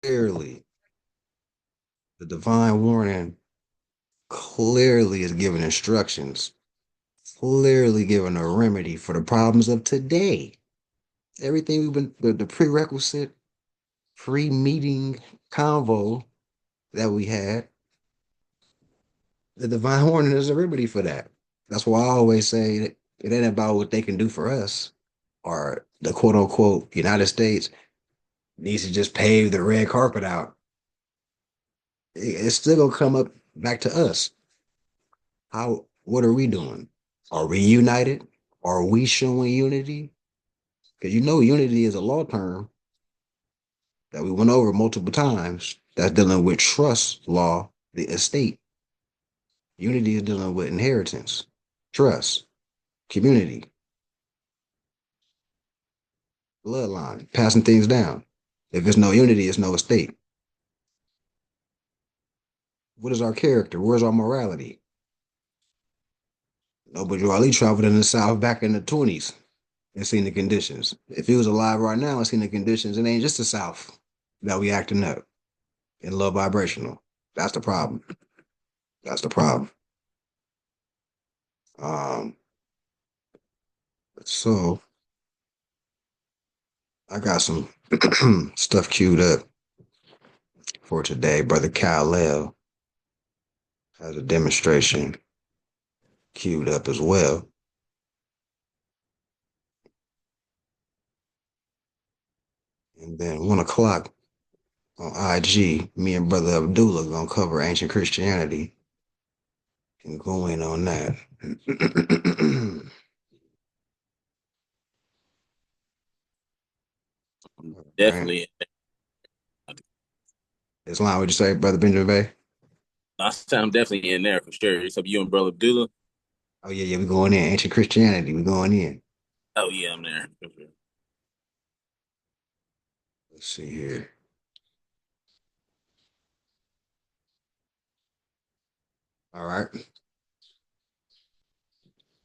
clearly, the divine warning clearly is giving instructions, clearly giving a remedy for the problems of today. Everything we've been, the prerequisite pre-meeting convo that we had, the divine warning is a remedy for that. That's why I always say that it ain't about what they can do for us or the quote unquote United States needs to just pave the red carpet out. It's still gonna come up back to us. What are we doing? Are we united? Are we showing unity? Because unity is a law term that we went over multiple times that's dealing with trust law, the estate. Unity is dealing with inheritance, trust, community, bloodline, passing things down. If there's no unity, it's no estate. What is our character? Where's our morality? Nobody Ali traveled in the South back in the 20s and seen the conditions. If he was alive right now and seen the conditions, it ain't just the South that we acting up and low vibrational. That's the problem. That's the problem. Um, so I got some stuff queued up for today. Brother Kyle has a demonstration queued up as well. And then 1 o'clock on IG, me and Brother Abdullah gonna cover ancient Christianity and go in on that. All right. Definitely. Islam, would you say, Brother Benjamin Bay? I'm definitely in there for sure. It's up you and Brother Abdullah. Oh yeah, yeah, we going in. Ancient Christianity, we going in. Oh yeah, I'm there. For sure. Let's see here. All right.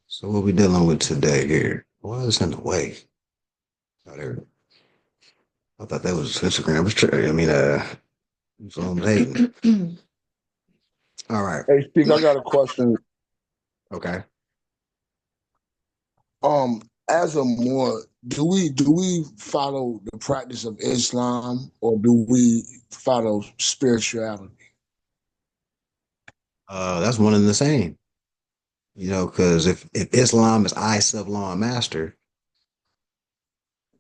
So what we dealing with today here? What is in the way? Oh, there. I thought that was Instagram. I mean, so I'm hating. All right. Hey, Speak, I got a question. Okay. Um, as a more, do we follow the practice of Islam or do we follow spirituality? That's one and the same. Because if Islam is I self law and master,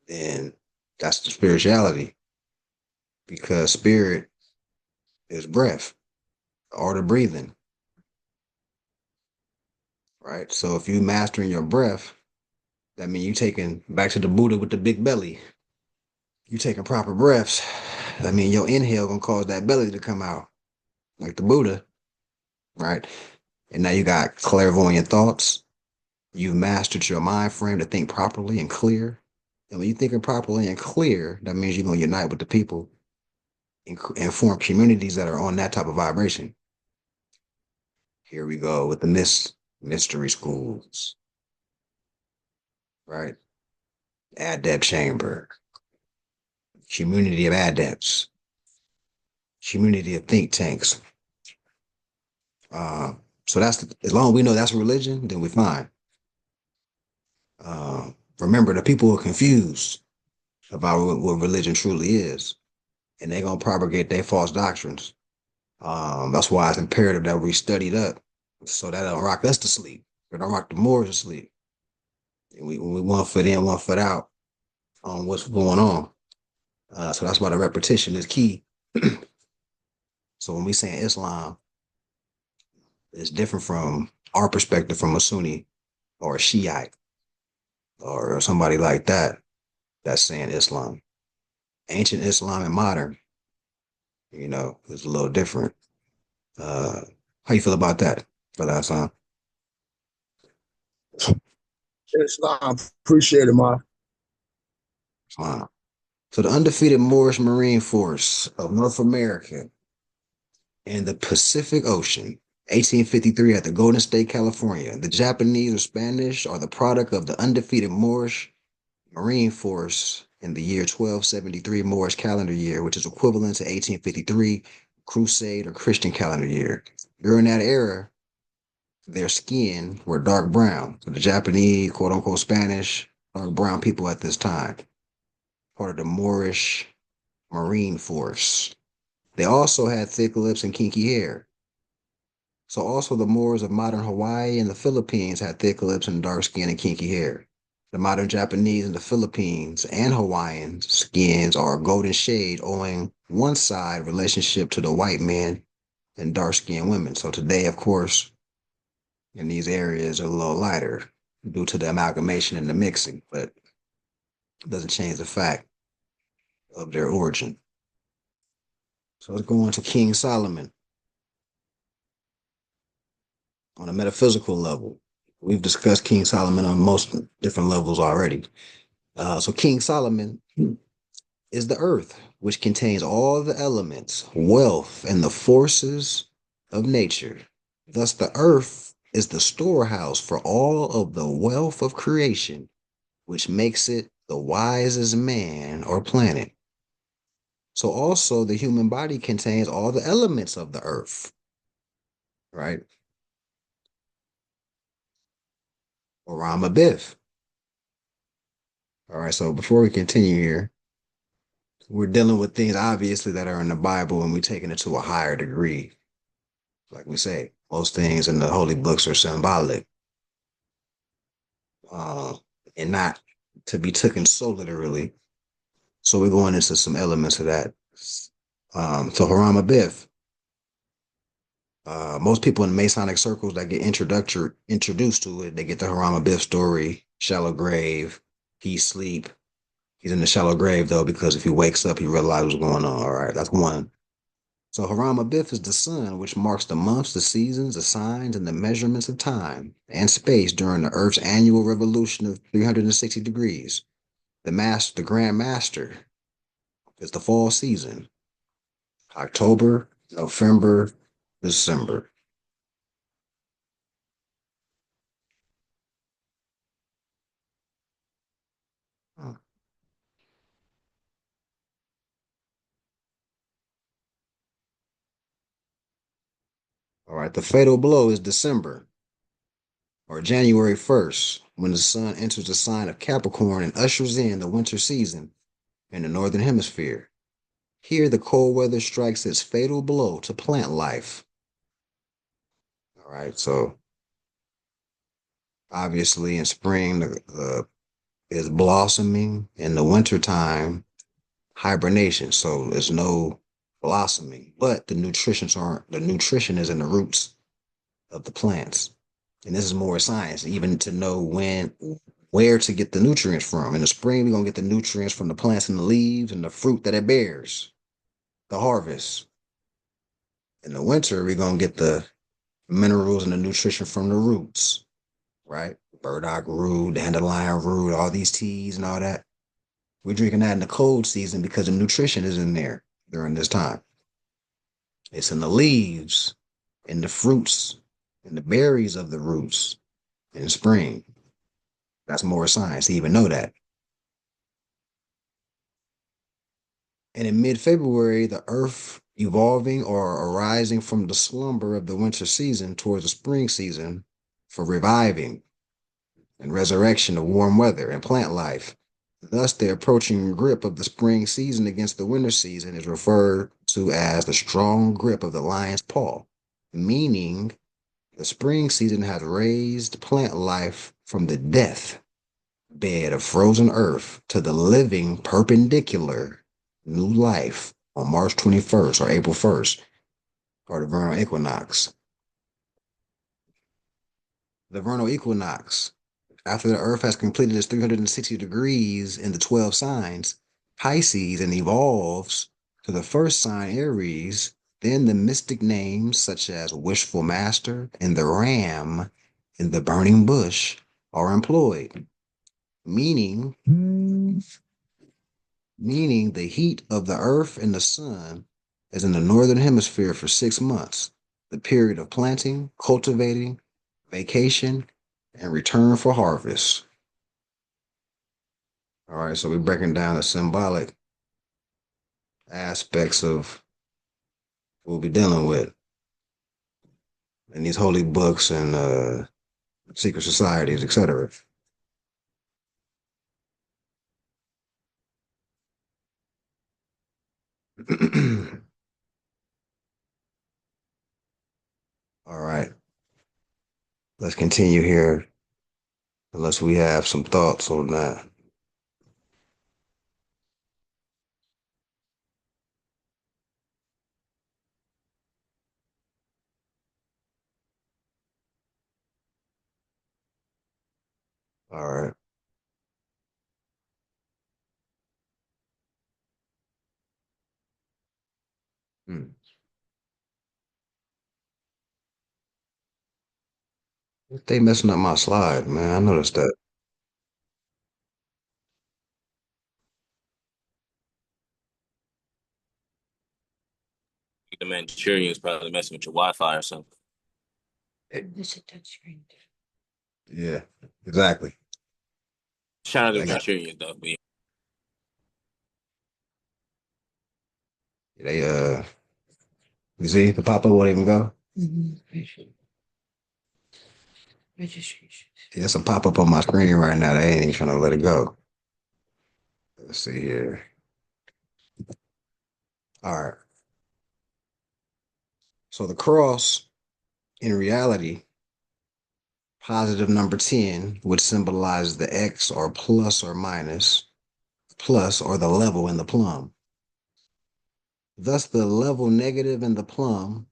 then that's the spirituality. Because spirit is breath, art of breathing, right? So if you mastering your breath, that means you taking back to the Buddha with the big belly. You taking proper breaths. I mean, your inhale gonna cause that belly to come out, like the Buddha, right? And now you got clairvoyant thoughts. You've mastered your mind frame to think properly and clear. And when you're thinking properly and clear, that means you're gonna unite with the people and form communities that are on that type of vibration. Here we go with the mystery schools, right? Adept chamber, community of adepts, community of think tanks. Uh, so as long as we know that's religion, then we're fine. Remember, the people are confused about what religion truly is, and they're gonna propagate their false doctrines. That's why it's imperative that we studied up so that don't rock us to sleep. It don't rock the Moors to sleep. And we 1 foot in, 1 foot out on what's going on. So that's why the repetition is key. So when we say Islam, it's different from our perspective from a Sunni or a Shiite or somebody like that that's saying Islam. Ancient Islam and modern, is a little different. How you feel about that, Brother Hassan? Islam, appreciate it, man. Islam. So the undefeated Moorish Marine Force of North America in the Pacific Ocean, 1853 at the Golden State, California. The Japanese or Spanish are the product of the undefeated Moorish Marine Force in the year 1273 Moorish calendar year, which is equivalent to 1853 Crusade or Christian calendar year. During that era, their skin were dark brown. So the Japanese, quote unquote Spanish, dark brown people at this time, part of the Moorish Marine Force. They also had thick lips and kinky hair. So also the Moors of modern Hawaii and the Philippines had thick lips and dark skin and kinky hair. The modern Japanese in the Philippines and Hawaiian skins are a golden shade owing one side relationship to the white men and dark skinned women. So today, of course, in these areas are a little lighter due to the amalgamation and the mixing, but it doesn't change the fact of their origin. So let's go on to King Solomon on a metaphysical level. We've discussed King Solomon on most different levels already. So King Solomon is the earth, which contains all the elements, wealth, and the forces of nature. Thus, the earth is the storehouse for all of the wealth of creation, which makes it the wisest man or planet. So, also, the human body contains all the elements of the earth, right? Or Biff. All right, so before we continue here, we're dealing with things obviously that are in the Bible and we're taking it to a higher degree. Like we say, most things in the holy books are symbolic uh, and not to be taken so literally. So we're going into some elements of that. So Haram Abiff, most people in Masonic circles that get introduced to it, they get the Haram Abiff story, shallow grave, he sleep. He's in the shallow grave though, because if he wakes up, he realizes what's going on. All right, that's one. So Haram Abiff is the sun, which marks the months, the seasons, the signs, and the measurements of time and space during the Earth's annual revolution of 360 degrees. The Grand Master, is the fall season, October, November, December. All right, the fatal blow is December or January 1st, when the sun enters the sign of Capricorn and ushers in the winter season in the northern hemisphere. Here, the cold weather strikes its fatal blow to plant life. All right, so obviously in spring is blossoming, in the wintertime hibernation, so there's no blossoming, but the nutrition is in the roots of the plants. And this is more science, even to know where to get the nutrients from. In the spring, we're gonna get the nutrients from the plants and the leaves and the fruit that it bears, the harvest. In the winter, we're gonna get the minerals and the nutrition from the roots, right? Burdock root, dandelion root, all these teas and all that. We're drinking that in the cold season because the nutrition is in there during this time. It's in the leaves, in the fruits, in the berries of the roots in spring. That's more science to even know that. And in mid-February, the earth evolving or arising from the slumber of the winter season towards the spring season for reviving and resurrection of warm weather and plant life. Thus, the approaching grip of the spring season against the winter season is referred to as the strong grip of the lion's paw, meaning the spring season has raised plant life from the death bed of frozen earth to the living perpendicular new life on March 21st or April 1st, or the vernal equinox. The vernal equinox, after the earth has completed its 360 degrees in the 12 signs, Pisces, and evolves to the first sign, Aries, then the mystic names such as Wishful Master and the Ram in the burning bush are employed, meaning the heat of the earth and the sun is in the northern hemisphere for 6 months, the period of planting, cultivating, vacation, and return for harvest. All right, so we're breaking down the symbolic aspects of what we'll be dealing with in these holy books and secret societies, etc. All right, let's continue here, unless we have some thoughts on that. All right. Hmm. They messing up my slide, man. I noticed that. The Manchurians probably messing with your Wi-Fi or something. It's a touchscreen. Yeah, exactly. Shout out to I the got Manchurians though. But yeah, they you see the pop up won't even go. Registration. Yeah, it's a pop up on my screen right now. They ain't even trying to let it go. Let's see here. All right. So the cross, in reality, positive number 10 would symbolize the X or plus or minus, plus or the level in the plumb. Thus, the level negative in the plumb,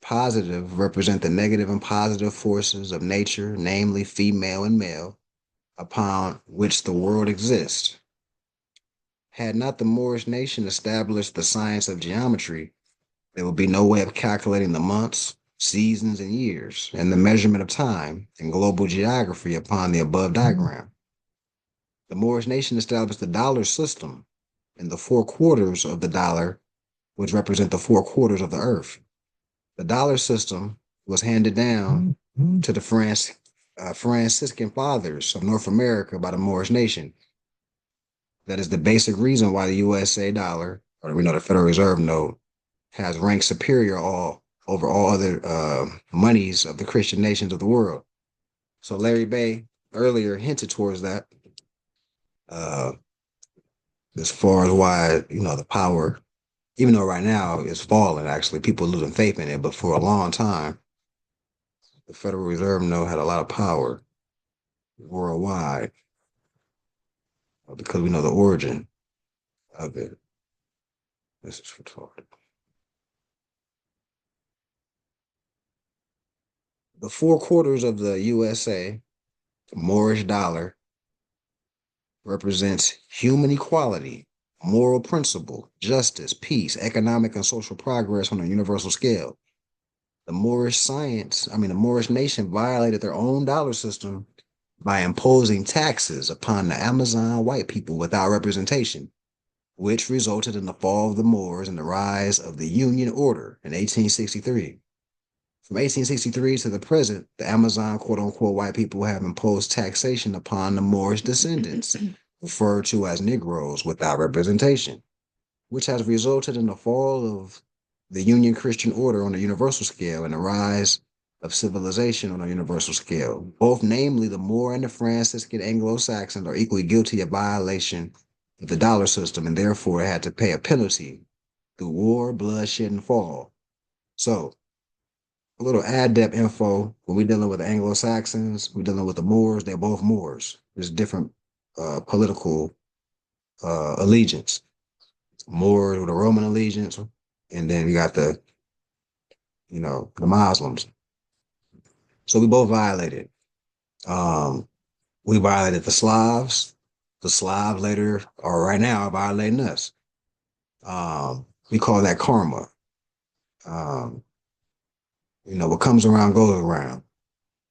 positive, represent the negative and positive forces of nature, namely female and male, upon which the world exists. Had not the Moorish nation established the science of geometry, there would be no way of calculating the months, seasons, and years, and the measurement of time and global geography upon the above diagram. The Moorish nation established the dollar system and the four quarters of the dollar, which represent the four quarters of the earth. The dollar system was handed down to the Franciscan fathers of North America by the Moorish nation. That is the basic reason why the USA dollar, or we know the Federal Reserve note, has ranked superior over all other monies of the Christian nations of the world. So Larry Bay earlier hinted towards that, uh, as far as why the power, even though right now it's falling, actually people are losing faith in it, but for a long time the Federal Reserve note had a lot of power worldwide because we know the origin of it. This is retarded. The four quarters of the USA Moorish dollar represents human equality, moral principle, justice, peace, economic and social progress on a universal scale. The Moorish nation violated their own dollar system by imposing taxes upon the Amazon white people without representation, which resulted in the fall of the Moors and the rise of the Union Order in 1863. From 1863 to the present, the Amazon quote unquote white people have imposed taxation upon the Moorish descendants, referred to as Negroes without representation, which has resulted in the fall of the Union Christian Order on a universal scale and the rise of civilization on a universal scale. Both, namely the Moor and the Franciscan Anglo-Saxons, are equally guilty of violation of the dollar system and therefore had to pay a penalty through war, bloodshed, and fall. So, a little adept info when we're dealing with the Anglo-Saxons, we're dealing with the Moors, they're both Moors. There's different political allegiance. Moors with a Roman allegiance, and then you got the Muslims. So we both violated. Um, we violated the Slavs. The Slavs later, or right now, are violating us. We call that karma. Um, what comes around goes around.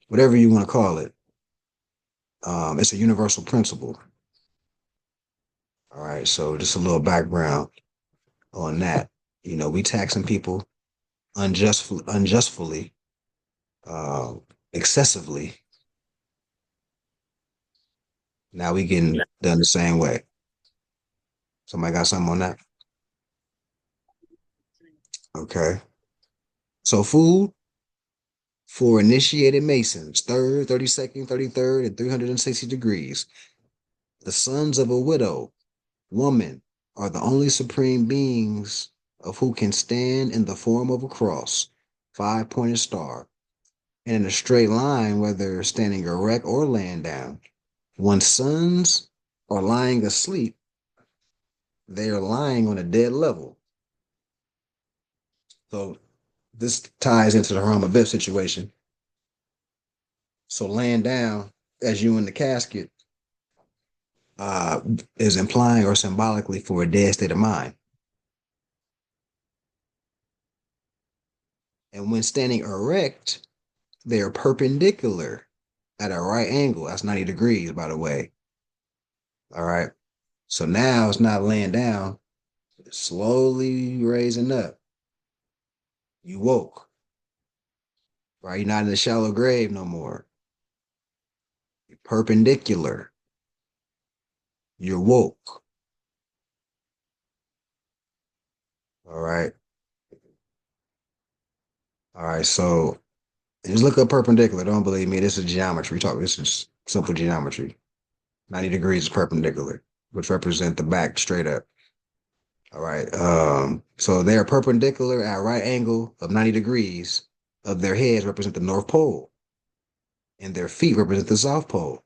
Whatever you want to call it. It's a universal principle. All right, so just a little background on that. We taxing people unjustly, uh, excessively, Now we getting done the same way. Somebody got something on that? Okay. So food for initiated Masons, third, 32nd, 33rd, and 360 degrees. The sons of a widow, woman, are the only supreme beings of who can stand in the form of a cross, five-pointed star, and in a straight line, whether standing erect or laying down. When sons are lying asleep, they are lying on a dead level. So this ties into the Harama Biff situation. So laying down as you in the casket uh, is implying or symbolically for a dead state of mind. And when standing erect, they are perpendicular at a right angle. That's 90 degrees, by the way. All right. So now it's not laying down, it's slowly raising up. You woke, right? You're not in the shallow grave no more. You're perpendicular. You're woke. All right. All right. So just look up perpendicular. Don't believe me. This is geometry. This is simple geometry. 90 degrees is perpendicular, which represent the back straight up. All right. So they are perpendicular at a right angle of 90 degrees of their heads represent the North Pole, and their feet represent the South Pole.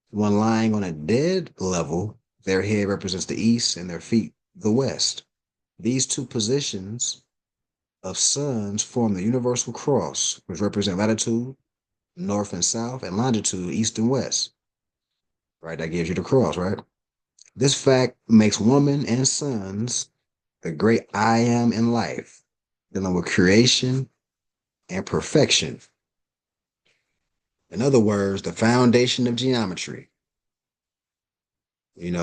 When lying on a dead level, their head represents the East and their feet the West. These two positions of suns form the universal cross, which represent latitude, north and south, and longitude, east and west. Right? That gives you the cross, right? This fact makes woman and sons the great I am in life, dealing with creation and perfection. In other words, the foundation of geometry.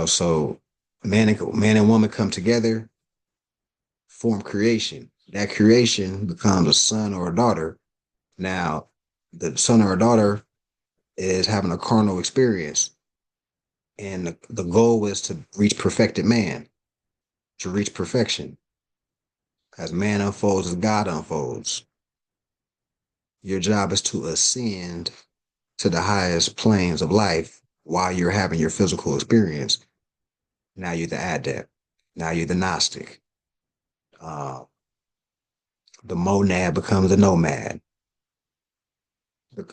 So man and woman come together, form creation. That creation becomes a son or a daughter. Now, the son or a daughter is having a carnal experience, and the goal is to reach perfected man, to reach perfection. As man unfolds, as God unfolds. Your job is to ascend to the highest planes of life while you're having your physical experience. Now you're the adept. Now you're the Gnostic. Uh, the monad becomes the nomad.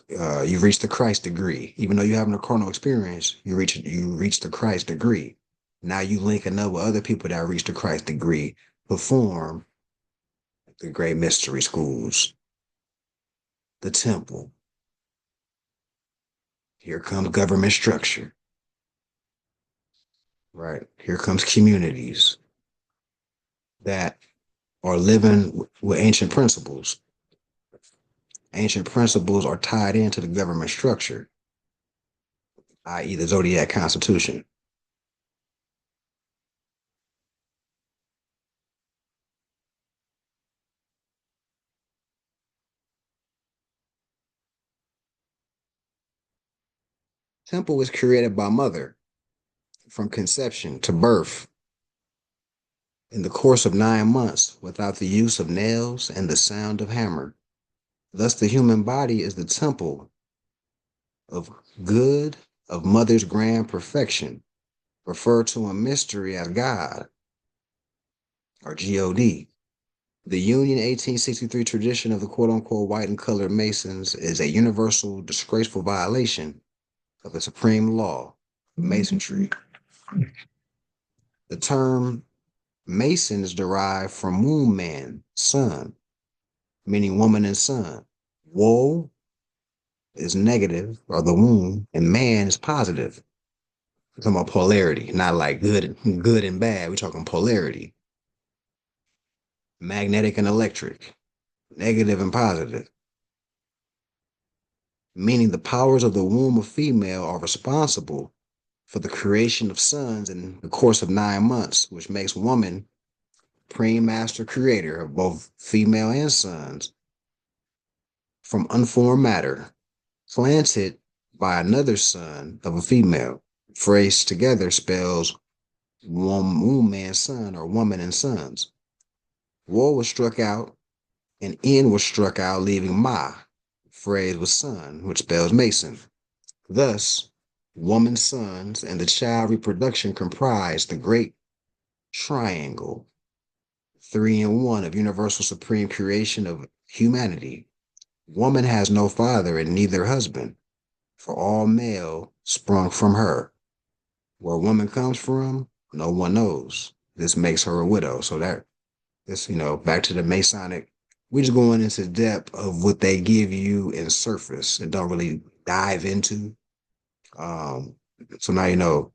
You reach the Christ degree. Even though you're having a carnal experience, you reach the Christ degree. Now you linking up with other people that reach the Christ degree, perform the great mystery schools, the temple. Here comes government structure. Right. Here comes communities that are living with ancient principles. Ancient principles are tied into the government structure, i.e., the Zodiac Constitution. Temple was created by mother from conception to birth in the course of 9 months without the use of nails and the sound of hammer. Thus, the human body is the temple of good, of mother's grand perfection, referred to in mystery as God or God. The Union 1863 tradition of the quote unquote white and colored Masons is a universal, disgraceful violation of the supreme law, Masonry. The term Mason is derived from womb man, son, meaning woman and son. Woe is negative, or the womb, and man is positive. We're talking about polarity, not like good and bad. We're talking polarity. Magnetic and electric, negative and positive. Meaning the powers of the womb of female are responsible for the creation of sons in the course of 9 months, which makes woman pre-master creator of both female and sons from unformed matter, planted by another son of a female. phrase together spells woman and son, or woman and sons. War was struck out, and N was struck out, leaving Ma. Phrase was son, which spells mason. Thus, woman, sons, and the child reproduction comprise the great triangle, 3 in 1 of universal supreme creation of humanity. Woman has no father and neither husband, for all male sprung from her. Where woman comes from, no one knows. This makes her a widow. So this, back to the Masonic, we're just going into depth of what they give you in surface and don't really dive into. Um, so now you know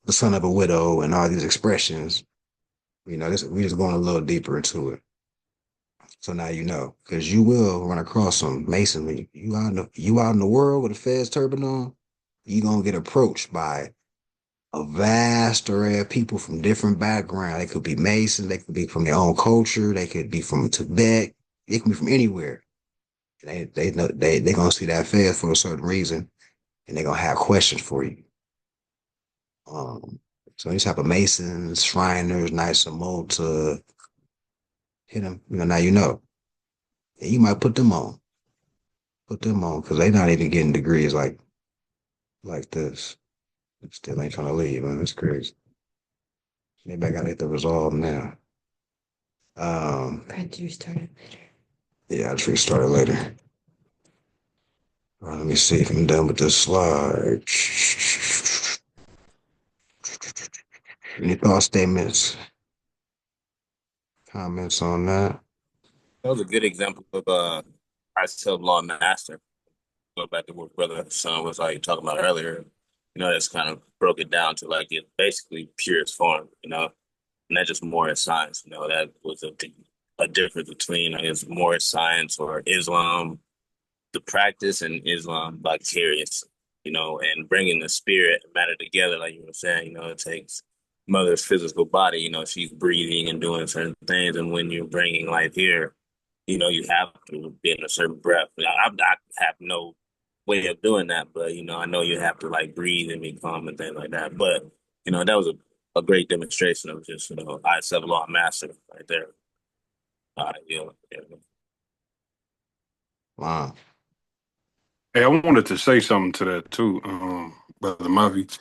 the son of a widow and all these expressions. We just going a little deeper into it. So now you know, because you will run across some masonry. You out in the world with a Fez turban on, you gonna get approached by a vast array of people from different backgrounds. They could be Masons, they could be from their own culture, they could be from Tibet, they can be from anywhere. They know they gonna see that Fez for a certain reason, and they're gonna have questions for you. Um, so these type of Masons, Shriners, Knights of Malta, hit them. Now you know. And you might put them on. Put them on because they not even getting degrees like this. Still ain't trying to leave, man. That's crazy. Maybe I gotta hit the resolve now. I had to restart it later. Yeah, I'll just restart it later. All right, let me see if I'm done with this slide. Any thought statements, comments on that? That was a good example of our self-law master. Go back to what Brother Son was like talking about earlier. That's kind of broke it down to like it basically purest form, and not just more science. That was a difference between, I guess, more science or Islam, the practice, and Islam vicarious, and bringing the spirit and matter together, like you were saying, it takes mother's physical body, she's breathing and doing certain things. And when you're bringing life here, you have to be in a certain breath. I have no way of doing that, but, I know you have to like breathe and be calm and things like that. But, that was a great demonstration of just, I self law master right there. Yeah. Wow. Hey, I wanted to say something to that too, Brother Mavi.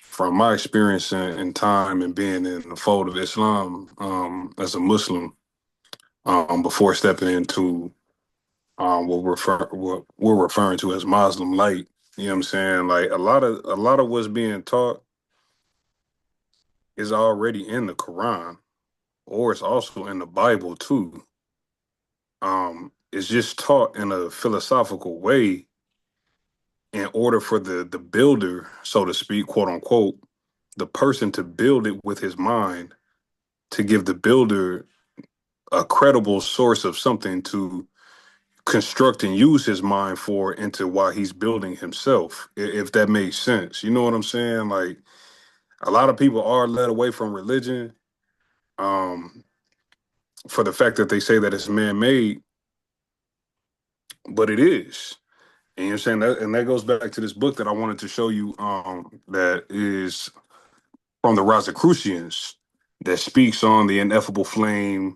From my experience in time and being in the fold of Islam as a Muslim, before stepping into what we're referring to as Muslim light. You know what I'm saying? Like a lot of what's being taught is already in the Quran, or it's also in the Bible too. It's just taught in a philosophical way in order for the builder, so to speak, quote unquote, the person to build it with his mind, to give the builder a credible source of something to construct and use his mind for into why he's building himself, if that makes sense. You know what I'm saying? Like a lot of people are led away from religion um, for the fact that they say that it's man-made, but it is. And you're saying that, and that goes back to this book that I wanted to show you, that is from the Rosicrucians, that speaks on the ineffable flame.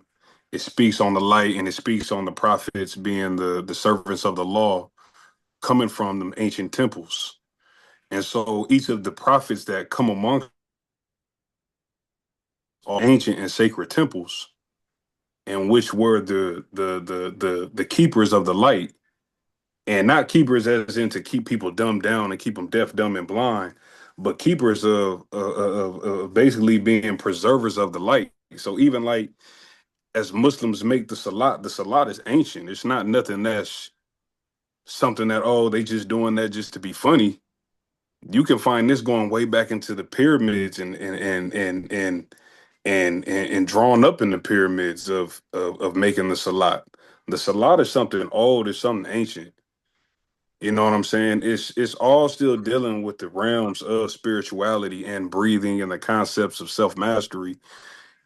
It speaks on the light, and it speaks on the prophets being the servants of the law coming from them ancient temples. And so each of the prophets that come among all ancient and sacred temples, and which were the keepers of the light, and not keepers as in to keep people dumbed down and keep them deaf, dumb, and blind, but keepers of basically being preservers of the light. So even like as Muslims make the salat is ancient. It's not nothing that's something that, oh, they just doing that just to be funny. You can find this going way back into the pyramids and drawn up in the pyramids of making the salat. The salat is something old, it's something ancient. You know what I'm saying? It's all still dealing with the realms of spirituality and breathing and the concepts of self mastery.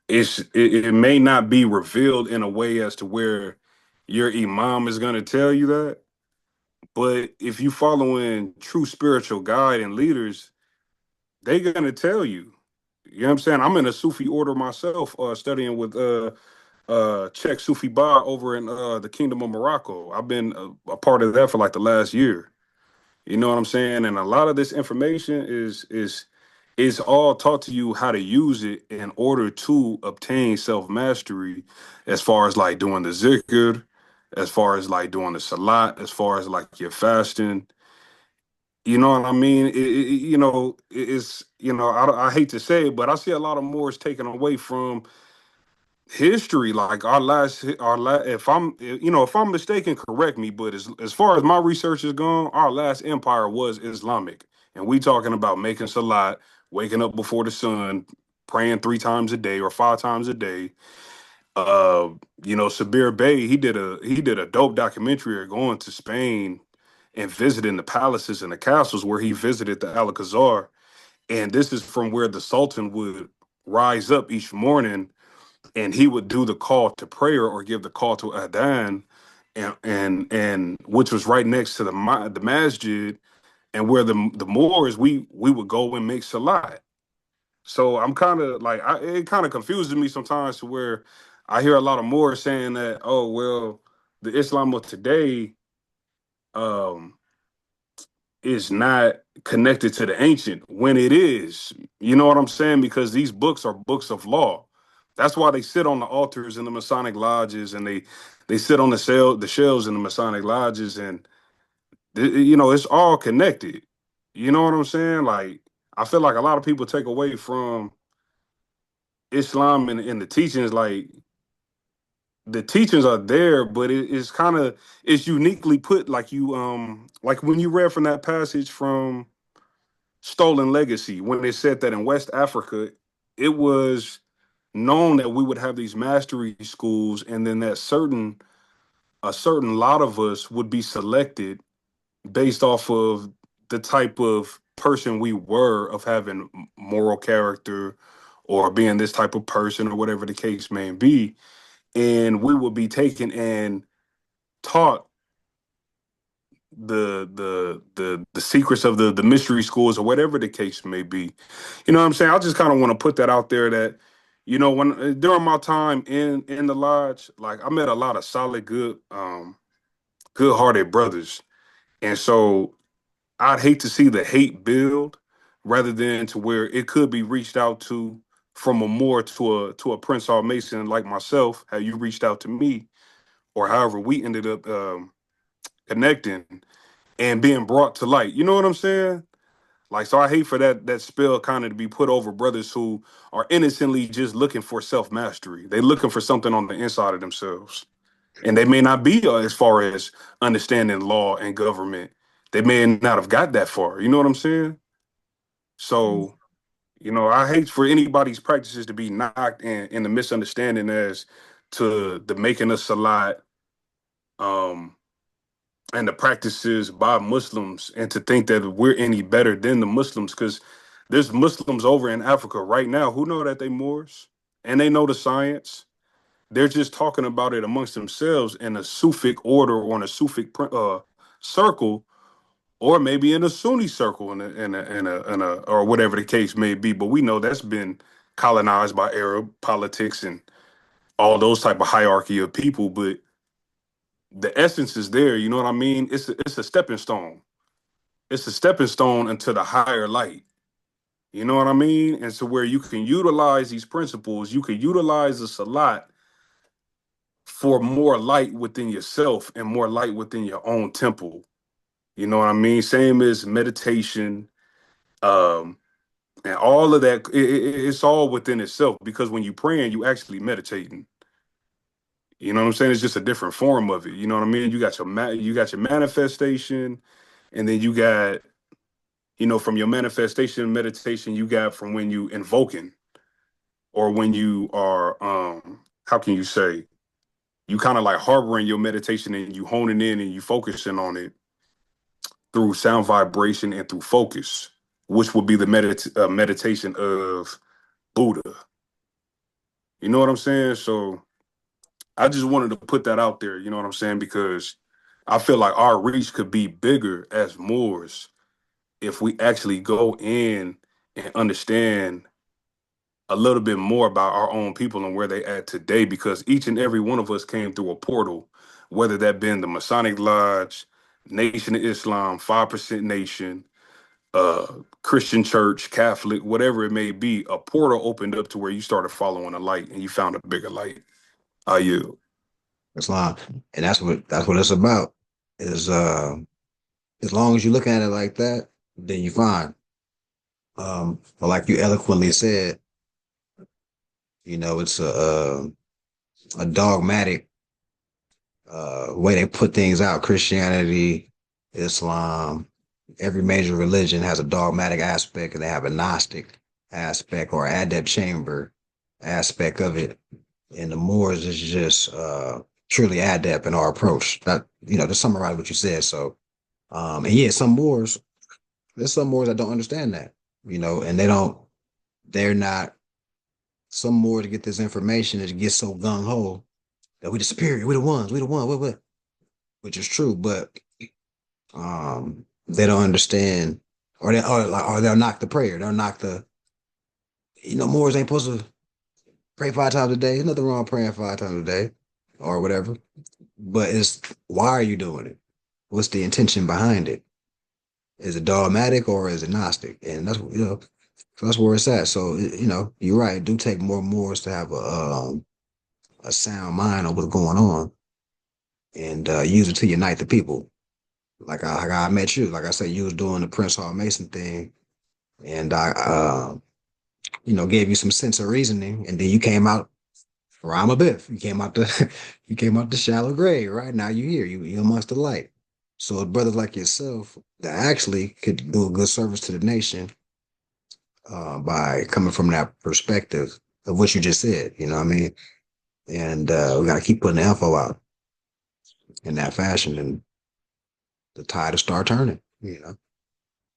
It may not be revealed in a way as to where your imam is going to tell you that, but if you follow in true spiritual guide and leaders, they gonna tell you. You know what I'm saying? I'm in a Sufi order myself, studying with Cheikh Sufi Ba over in the Kingdom of Morocco. I've been a part of that for like the last year. You know what I'm saying? And a lot of this information is all taught to you how to use it in order to obtain self mastery, as far as like doing the zikr, as far as like doing the salat, as far as like your fasting. You know what I mean? It's I hate to say it, but I see a lot of Moors taken away from history. Like if I'm mistaken, correct me. But as far as my research is gone, our last empire was Islamic, and we talking about making salat, waking up before the sun, praying 3 times a day or 5 times a day. Uh, Sabir Bey, he did a dope documentary going to Spain and visiting the palaces and the castles where he visited the Alcazar. And this is from where the Sultan would rise up each morning and he would do the call to prayer or give the call to Adhan, and which was right next to the masjid, and where the Moors we would go and make salat. So I'm kind of like it kind of confuses me sometimes to where I hear a lot of Moors saying that, oh well, the Islam of today um is not connected to the ancient when it is. You know what I'm saying? Because these books are books of law. That's why they sit on the altars in the Masonic lodges, and they sit on the shelves in the Masonic lodges, and it's all connected. You know what I'm saying? Like I feel like a lot of people take away from Islam and the teachings. Like the teachings are there, but it's kind of it's uniquely put. Like when you read from that passage from Stolen Legacy, when they said that in West Africa, it was known that we would have these mastery schools, and then that a certain lot of us would be selected based off of the type of person we were, of having moral character or being this type of person or whatever the case may be. And we would be taken and taught the secrets of the mystery schools or whatever the case may be. You know what I'm saying? I just kind of want to put that out there that, when during my time in the lodge, like I met a lot of solid, good hearted brothers. And so I'd hate to see the hate build rather than to where it could be reached out to from a Moor to a Prince Hall Mason like myself, how you reached out to me, or however we ended up connecting and being brought to light. You know what I'm saying? Like, so I hate for that spell kind of to be put over brothers who are innocently just looking for self mastery. They looking for something on the inside of themselves, and they may not be as far as understanding law and government. They may not have got that far. You know what I'm saying? So, I hate for anybody's practices to be knocked in the misunderstanding as to the making us salat, um, and the practices by Muslims, and to think that we're any better than the Muslims, because there's Muslims over in Africa right now who know that they Moors and they know the science. They're just talking about it amongst themselves in a Sufic order or in a Sufic circle, or maybe in a Sunni circle, in a or whatever the case may be. But we know that's been colonized by Arab politics and all those type of hierarchy of people. But the essence is there. You know what I mean? It's a stepping stone. It's a stepping stone into the higher light. You know what I mean? And so where you can utilize these principles, you can utilize this a lot for more light within yourself and more light within your own temple. You know what I mean? Same as meditation, um, and all of that. It's all within itself, because when you praying, you actually meditating. You know what I'm saying? It's just a different form of it. You know what I mean? You got your manifestation, and then you got, from your manifestation meditation, you got from when you invoking, or when you are, how can you say, you kind of like harboring your meditation and you honing in and you focusing on it through sound vibration and through focus, which would be the meditation of Buddha. You know what I'm saying? So I just wanted to put that out there, you know what I'm saying? Because I feel like our reach could be bigger as Moors if we actually go in and understand a little bit more about our own people and where they at today, because each and every one of us came through a portal, whether that been the Masonic Lodge, Nation of Islam, 5% Nation, Christian Church, Catholic, whatever it may be. A portal opened up to where you started following a light and you found a bigger light. Are you? Islam, and that's what it's about. Is as long as you look at it like that, then you fine. But like you eloquently said, it's a dogmatic way they put things out. Christianity, Islam, every major religion has a dogmatic aspect, and they have a Gnostic aspect or adept chamber aspect of it. And the Moors is just truly adept in our approach. That to summarize what you said. So, and yeah, there's some Moors that don't understand that, and they're not. Some Moors get this information and get so gung ho that we the superior, we the ones, we the one, what, which is true, but they don't understand, or they'll knock the prayer, they'll knock the, Moors ain't supposed to pray 5 times a day. There's nothing wrong with praying 5 times a day, or whatever. But it's why are you doing it? What's the intention behind it? Is it dogmatic or is it Gnostic? And that's so that's where it's at. So you're right. It do take more Moors to have a sound mind on what's going on, and use it to unite the people. Like I met you. Like I said, you was doing the Prince Hall Mason thing, and I gave you some sense of reasoning, and then you came out Rama Biff. You came out the you came out the shallow grave. Right now you here. You amongst the light. So brothers like yourself that actually could do a good service to the nation by coming from that perspective of what you just said. You know what I mean? And we got to keep putting the info out in that fashion, and the tide will start turning.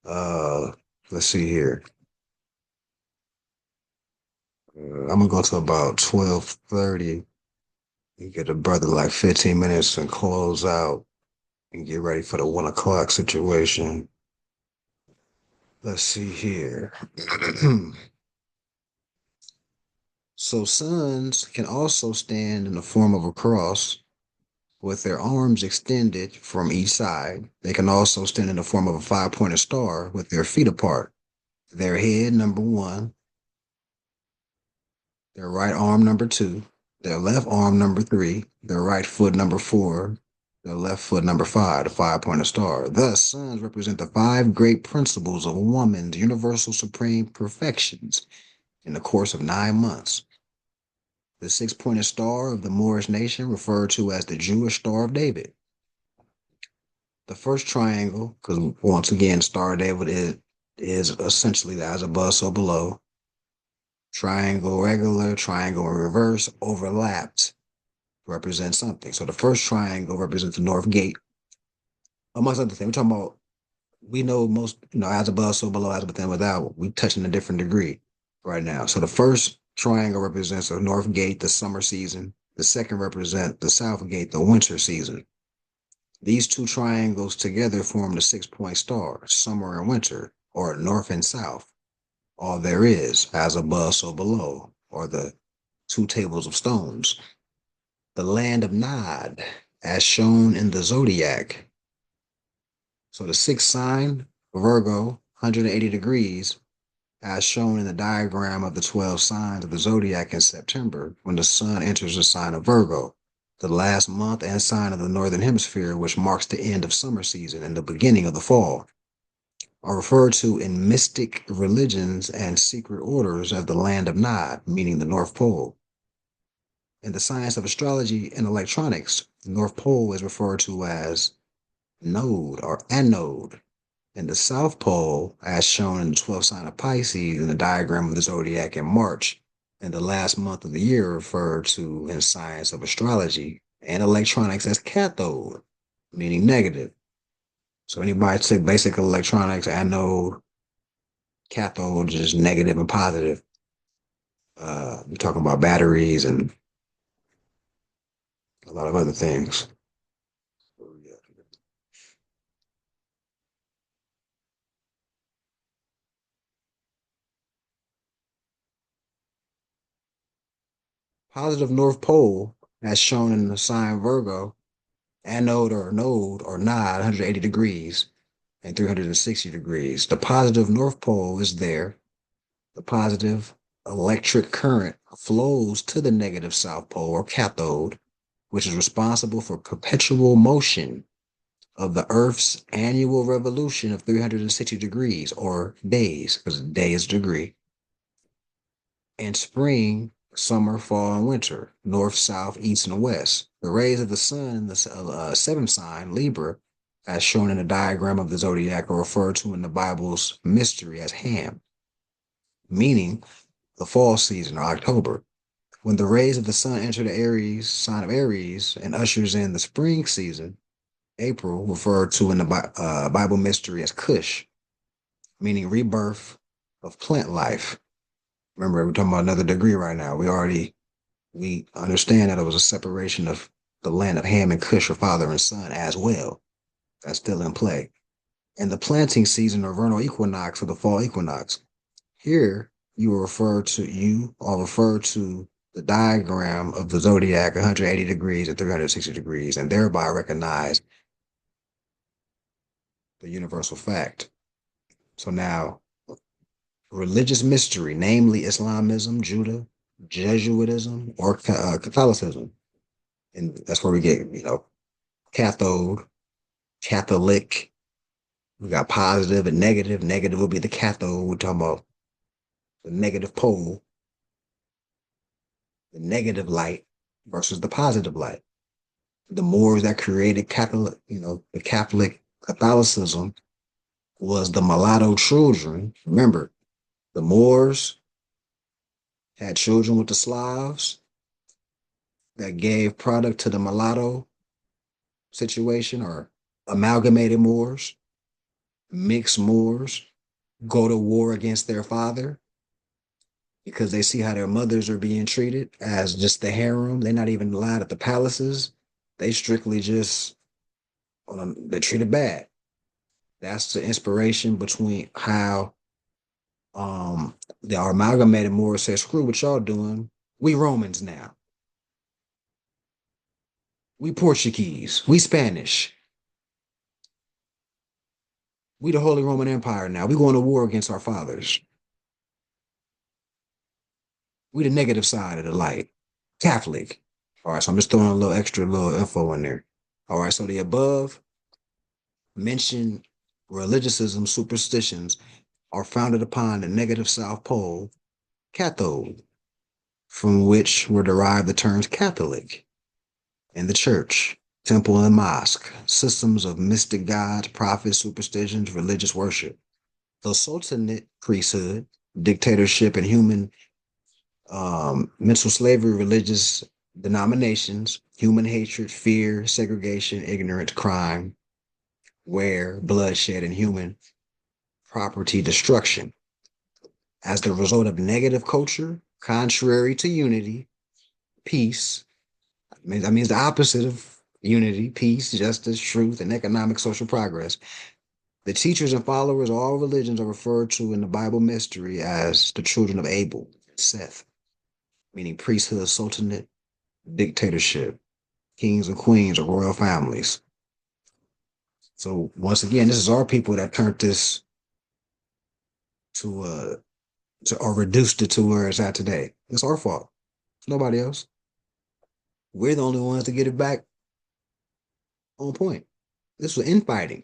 Let's see here. I'm gonna go to about 12:30. You get a brother like 15 minutes and close out and get ready for the 1 o'clock situation. Let's see here. So suns can also stand in the form of a cross with their arms extended from each side. They can also stand in the form of a 5-pointed star with their feet apart. Their head, number 1, their right arm, number 2, their left arm, number 3, their right foot, number 4, their left foot, number 5, the 5-pointed star. Thus, suns represent the 5 great principles of woman's universal supreme perfections in the course of 9 months. The 6-pointed star of the Moorish nation, referred to as the Jewish Star of David. The first triangle, because once again, Star of David is essentially the as above, so below. Triangle regular, triangle in reverse, overlapped, represents something. So the first triangle represents the North Gate. Amongst other things, we're talking about, we know most, as above, so below, as within, without. We touching a different degree right now. So the first triangle represents the North Gate, the summer season. The second represents the South Gate, the winter season. These two triangles together form the 6-point star, summer and winter, or north and south. All there is, as above, so below, or the 2 tables of stones. The land of Nod, as shown in the zodiac. So the 6th sign, Virgo, 180 degrees, as shown in the diagram of the 12 signs of the zodiac in September, when the sun enters the sign of Virgo, the last month and sign of the northern hemisphere, which marks the end of summer season and the beginning of the fall, are referred to in mystic religions and secret orders as the land of Nod, meaning the North Pole. In the science of astrology and electronics, the North Pole is referred to as node or anode, and the South Pole, as shown in the 12th sign of Pisces in the diagram of the zodiac in March, and the last month of the year, referred to in science of astrology and electronics as cathode, meaning negative. So anybody took basic electronics, anode, cathode, just negative and positive. We're talking about batteries and a lot of other things. Positive North Pole, as shown in the sign Virgo, anode or node or nod, 180 degrees and 360 degrees. The positive North Pole is there. The positive electric current flows to the negative South Pole or cathode, which is responsible for perpetual motion of the Earth's annual revolution of 360 degrees or days, because a day is a degree, in spring, summer, fall, and winter, north, south, east, and west. The rays of the sun in the seventh sign, Libra, as shown in the diagram of the zodiac, are referred to in the Bible's mystery as Ham, meaning the fall season or October. When the rays of the sun enter the Aries sign of Aries and ushers in the spring season, April, referred to in the Bible mystery as Cush, meaning rebirth of plant life. Remember, we're talking about another degree right now. We understand that it was a separation of the land of Ham and Cush, or father and son, as well. That's still in play. And the planting season or vernal equinox or the fall equinox. Here you are referred to the diagram of the zodiac 180 degrees and 360 degrees, and thereby recognize the universal fact. So now, religious mystery, namely Islamism, Judah, Jesuitism, or Catholicism. And that's where we get, cathode, Catholic. We got positive and negative. Negative will be the cathode. We're talking about the negative pole, the negative light versus the positive light. The Moors that created Catholic, the Catholic Catholicism was the mulatto children. Remember, the Moors had children with the Slavs that gave product to the mulatto situation, or amalgamated Moors, mixed Moors, go to war against their father because they see how their mothers are being treated as just the harem. They're not even allowed at the palaces. They strictly just, they're treated bad. That's the inspiration between how the amalgamated Moors said, screw what y'all doing. We Romans now. We Portuguese. We Spanish. We the Holy Roman Empire now. We going to war against our fathers. We the negative side of the light. Catholic. All right, so I'm just throwing a little extra little info in there. All right, so the above mentioned religiousisim superstitions are founded upon the negative South Pole, cathode, from which were derived the terms Catholic and the church, temple and mosque, systems of mystic gods, prophets, superstitions, religious worship. The Sultanate priesthood, dictatorship, and human mental slavery, religious denominations, human hatred, fear, segregation, ignorance, crime, where bloodshed, and human property destruction. As the result of negative culture, contrary to unity, peace, that means the opposite of unity, peace, justice, truth, and economic social progress. The teachers and followers of all religions are referred to in the Bible mystery as the children of Abel, Seth, meaning priesthood, sultanate, dictatorship, kings and queens, or royal families. So once again, this is our people that turned this to or reduced it to where it's at today. It's our fault. It's nobody else. We're the only ones to get it back on point. This was infighting.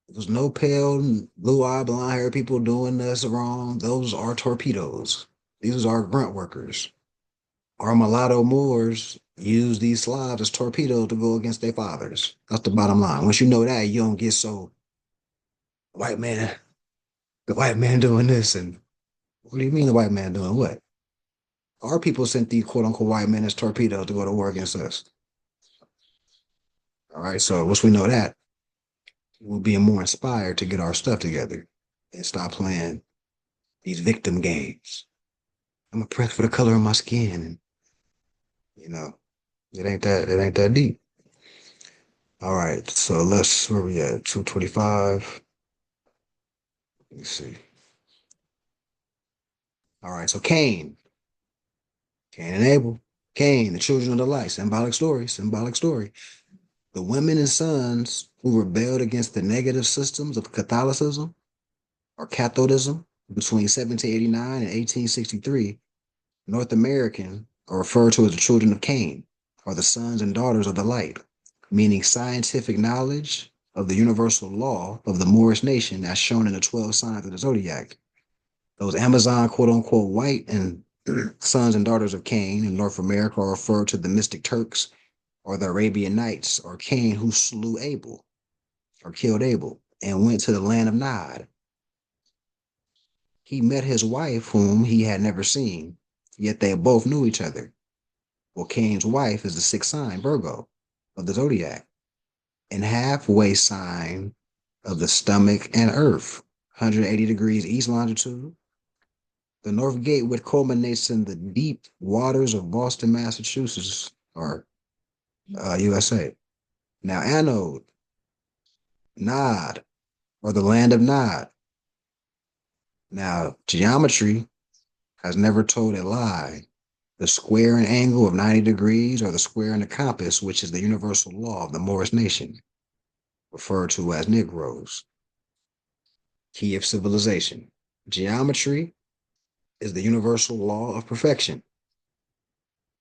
There was no pale, blue-eyed, blonde-haired people doing us wrong. Those are torpedoes. These are grunt workers. Our mulatto Moors use these Slavs as torpedoes to go against their fathers. That's the bottom line. Once you know that, you don't get so, the white man doing this. And what do you mean the white man doing what? Our people sent these quote-unquote white men as torpedoes to go to war against us. All right, so once we know that, we'll be more inspired to get our stuff together and stop playing these victim games. I'm oppressed for the color of my skin. It ain't that deep. All right, so where we at? 225. Let me see. All right, so Cain and Abel. Cain, the children of the light, symbolic story, symbolic story. The women and sons who rebelled against the negative systems of Catholicism or Cathodism between 1789 and 1863, North American are referred to as the children of Cain, or the sons and daughters of the light, meaning scientific knowledge of the universal law of the Moorish nation as shown in the 12 signs of the zodiac. Those Amazon quote unquote white and sons and daughters of Cain in North America are referred to the mystic Turks or the Arabian Nights or Cain who slew Abel or killed Abel and went to the land of Nod. He met his wife, whom he had never seen, yet they both knew each other. Well, Cain's wife is the sixth sign, Virgo, of the zodiac, and halfway sign of the stomach and earth, 180 degrees east longitude. The North Gate, which culminates in the deep waters of Boston, Massachusetts, or USA. Now, Anode, Nod, or the land of Nod. Now, geometry has never told a lie. The square and angle of 90 degrees, or the square and the compass, which is the universal law of the Moorish nation, referred to as Negroes. Key of civilization. Geometry is the universal law of perfection.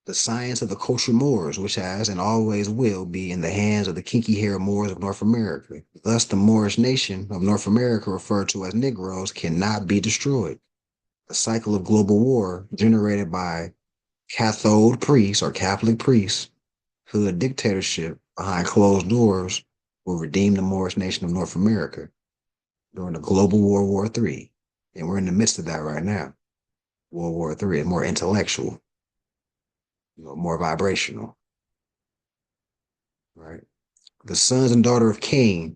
The science of the kosher Moors, which has and always will be in the hands of the kinky-haired Moors of North America. Thus, the Moorish nation of North America, referred to as Negroes, cannot be destroyed. The cycle of global war generated by Cathode priests or Catholic priests, hood dictatorship behind closed doors will redeem the Moorish nation of North America during the global World War III. And we're in the midst of that right now. World War III is more intellectual, more vibrational, right? The sons and daughter of Cain,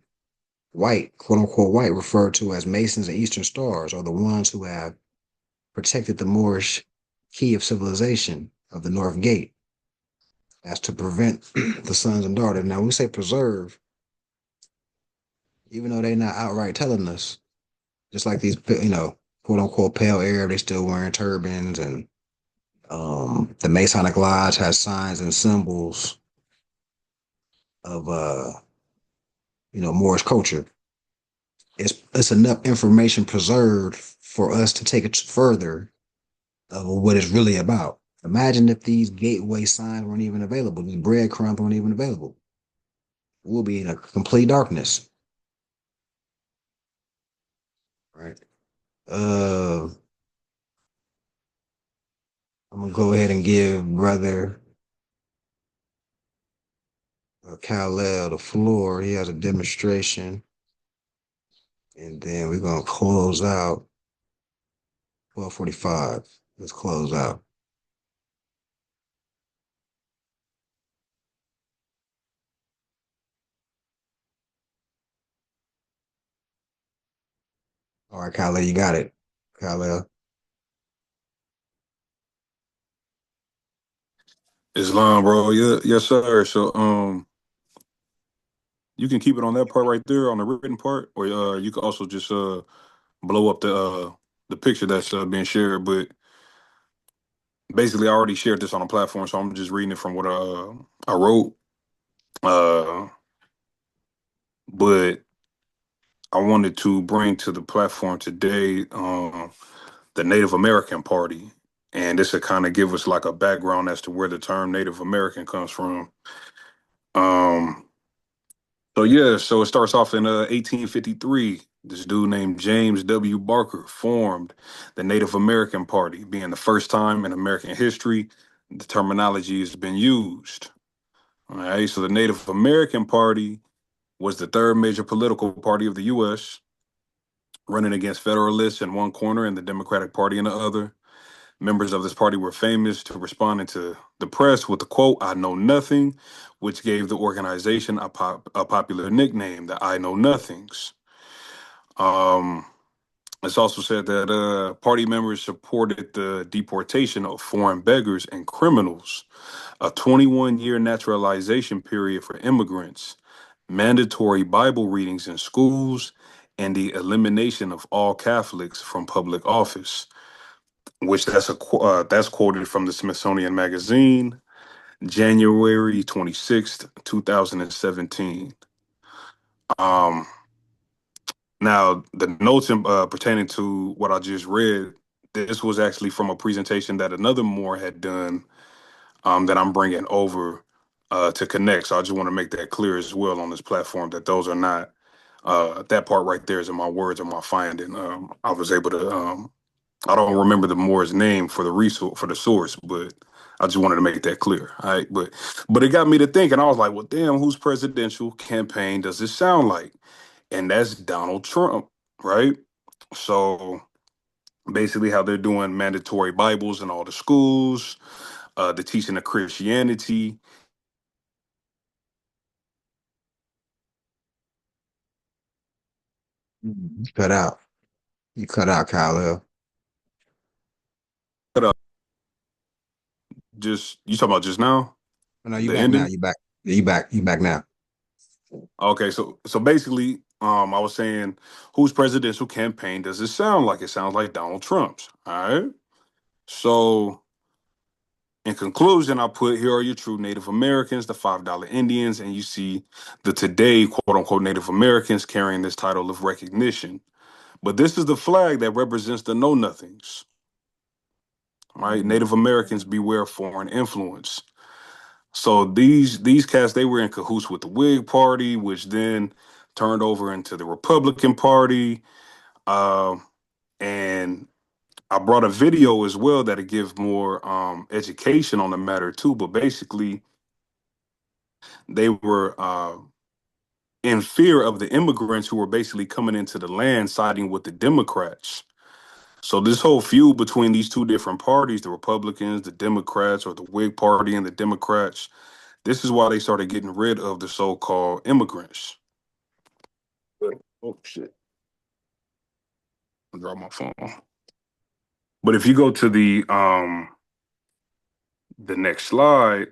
white, quote unquote white, referred to as Masons and Eastern Stars, are the ones who have protected the Moorish key of civilization of the North Gate as to prevent the sons and daughters. Now, when we say preserve, even though they're not outright telling us, just like these, quote unquote pale Arab, they still wearing turbans, and the Masonic Lodge has signs and symbols of Moorish culture. It's enough information preserved for us to take it further of what it's really about. Imagine if these gateway signs weren't even available, these breadcrumbs weren't even available. We'll be in a complete darkness. Right. I'm gonna go ahead and give brother Khalil the floor. He has a demonstration, and then we're gonna close out 12:45. Let's close out. All right, Khalil, you got it. Khalil. Islam, bro. Yeah, yes, sir. So, you can keep it on that part right there on the written part, or you can also just blow up the picture that's being shared. But basically, I already shared this on a platform, so I'm just reading it from what I wrote. Uh, but I wanted to bring to the platform today the Native American Party, and this will kind of give us like a background as to where the term Native American comes from. Um, so it starts off in 1853. This dude named James W. Barker formed the Native American Party, being the first time in American history the terminology has been used. All right, so the Native American Party was the third major political party of the U.S., running against Federalists in one corner and the Democratic Party in the other. Members of this party were famous to responding to the press with the quote, "I know nothing," which gave the organization a popular nickname, the I Know Nothings. Um, it's also said that party members supported the deportation of foreign beggars and criminals, a 21-year naturalization period for immigrants, mandatory Bible readings in schools, and the elimination of all Catholics from public office, which that's quoted from the Smithsonian Magazine. January 26th, 2017. Um, Now, the notes pertaining to what I just read, this was actually from a presentation that another Moore had done, that I'm bringing over to connect. So I just want to make that clear as well on this platform that those are not, that part right there is in my words or my finding. I was able to, I don't remember the Moore's name for the resource, for the source, but I just wanted to make that clear. All right. But it got me to thinking. I was like, well, damn, whose presidential campaign does this sound like? And that's Donald Trump, right? So basically, how they're doing mandatory Bibles in all the schools, the teaching of Christianity. You cut out. You cut out, Kyle. Just you talking about just now, Oh, no, you the back now. ending. You back. Yeah, you back. You back now. Okay, so basically, I was saying, whose presidential campaign does it sound like? It sounds like Donald Trump's. All right. So in conclusion, I put here are your true Native Americans, the $5 Indians, and you see the today quote unquote Native Americans carrying this title of recognition. But this is the flag that represents the know nothings, right? Native Americans beware foreign influence. So these cats, they were in cahoots with the Whig Party, which then turned over into the Republican Party. Uh, and I brought a video as well that'll give more education on the matter too. But basically, they were in fear of the immigrants who were basically coming into the land, siding with the Democrats. So this whole feud between these two different parties, the Republicans, the Democrats, or the Whig Party and the Democrats, this is why they started getting rid of the so-called immigrants. Oh shit! I dropped my phone. But if you go to the next slide,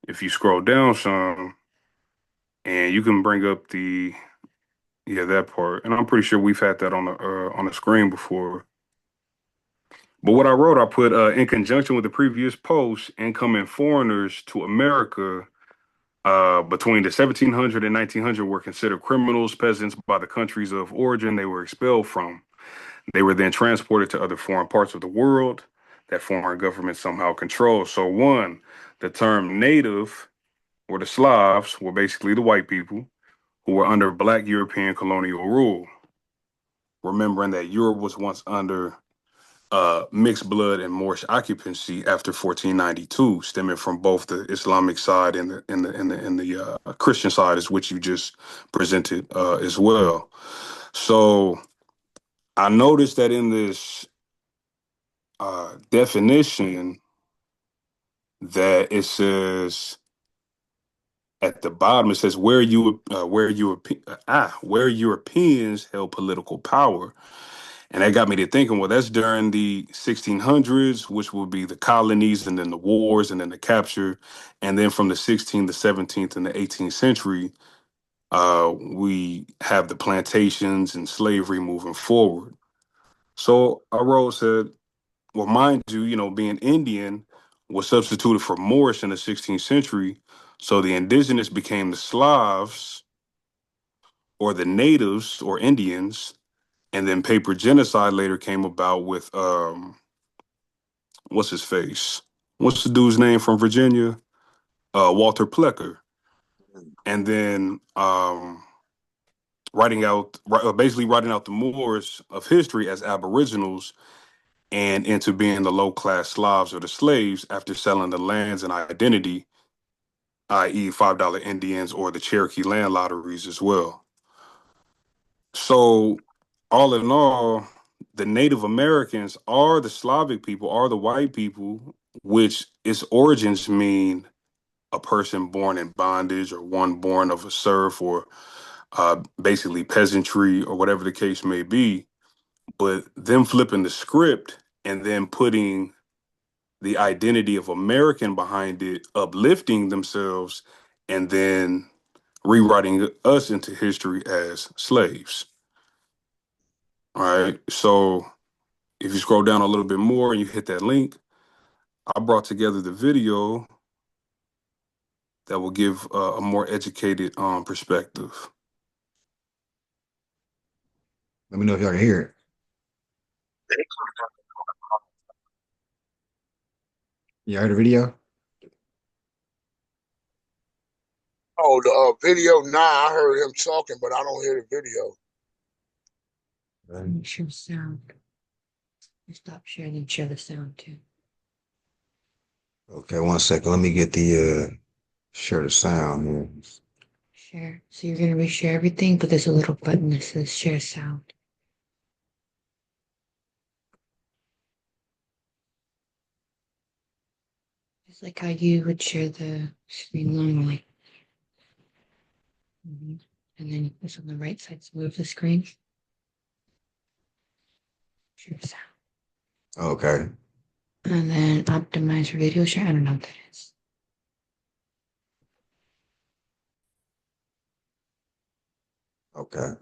if you scroll down some, and you can bring up the yeah that part, and I'm pretty sure we've had that on the screen before. But what I wrote, I put in conjunction with the previous post, incoming foreigners to America between the 1700 and 1900 were considered criminals, peasants by the countries of origin they were expelled from. They were then transported to other foreign parts of the world that foreign governments somehow controlled. So, one, the term native or the Slavs were basically the white people who were under black European colonial rule. Remembering that Europe was once under mixed blood and Moorish occupancy after 1492, stemming from both the Islamic side and the Christian side, as which you just presented as well. So I noticed that in this definition that it says at the bottom, it says where Europeans held political power. And that got me to thinking, well, that's during the 1600s, which would be the colonies and then the wars and then the capture. And then from the 16th, the 17th, and the 18th century, we have the plantations and slavery moving forward. So I wrote, said, well, mind you, being Indian was substituted for Moorish in the 16th century. So the indigenous became the Slavs or the natives or Indians. And then paper genocide later came about with what's his face? What's the dude's name from Virginia? Walter Plecker. And then basically writing out the Moors of history as Aboriginals and into being the low class Slavs or the slaves after selling the lands and identity, i.e., $5 Indians or the Cherokee land lotteries as well. So, all in all, the Native Americans are the Slavic people, are the white people, which its origins mean a person born in bondage or one born of a serf or basically peasantry or whatever the case may be. But them flipping the script and then putting the identity of American behind it, uplifting themselves, and then rewriting us into history as slaves. All right. So if you scroll down a little bit more and you hit that link, I brought together the video that will give a more educated perspective. Let me know if y'all can hear it. You heard the video? Oh, the video. Nah, I heard him talking, but I don't hear the video. Make sure sound. Stop sharing and share the sound too. Okay, 1 second. Let me get the share the sound here. Share. So you're gonna reshare everything, but there's a little button that says share sound. Just like how you would share the screen normally. And then you push on the right side to move the screen. Share sound. Okay. And then optimize video share. I don't know what that is. Okay.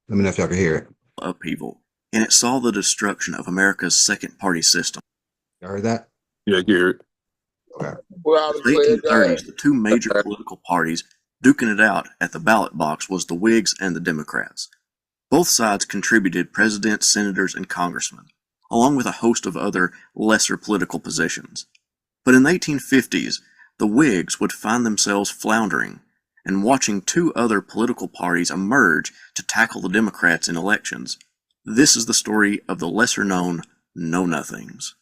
Let me know if y'all can hear it. Upheaval, and it saw the destruction of America's second-party system. Y'all heard that? Yeah, Garrett. Okay. Well, In the 1830s, the two major political parties duking it out at the ballot box was the Whigs and the Democrats. Both sides contributed presidents, senators, and congressmen, along with a host of other lesser political positions. But in the 1850s, the Whigs would find themselves floundering and watching two other political parties emerge to tackle the Democrats in elections. This is the story of the lesser-known Know-Nothings.